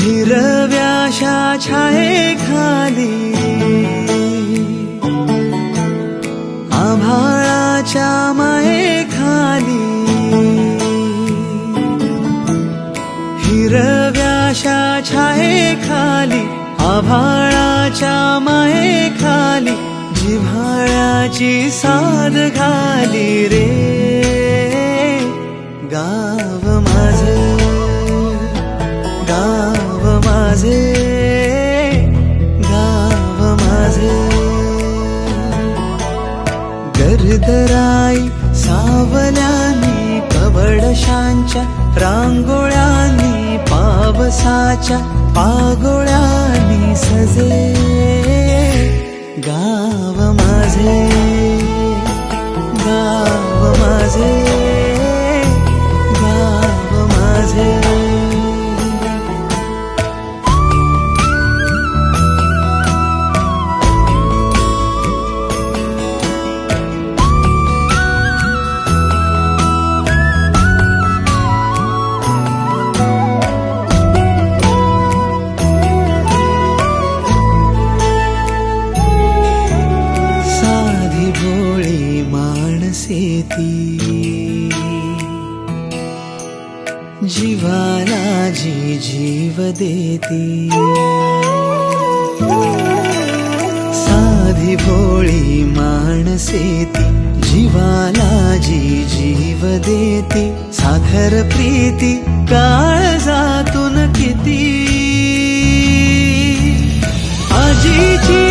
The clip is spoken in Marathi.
हिरव्याशा छायेखाली आभाळाच्या मायेखाली हिरव्याशा छायेखाली आभाळाच्या मायेखाली जिव्हाळ्याची साद घाली रे गाव माझे गाव माझे गाव माझे गर्दराई सावल्यानी कवडशांच्या रांगोळ्यांनी पावसाच्या पागोळ्यांनी सजे गाव माझे गाव माझे गाव माझे भोळी माणसे ती जीवाला जी जीव देती साधी भोळी माणसे ती जीवाला जी जीव देती साखर प्रीती काळजातून किती आजीची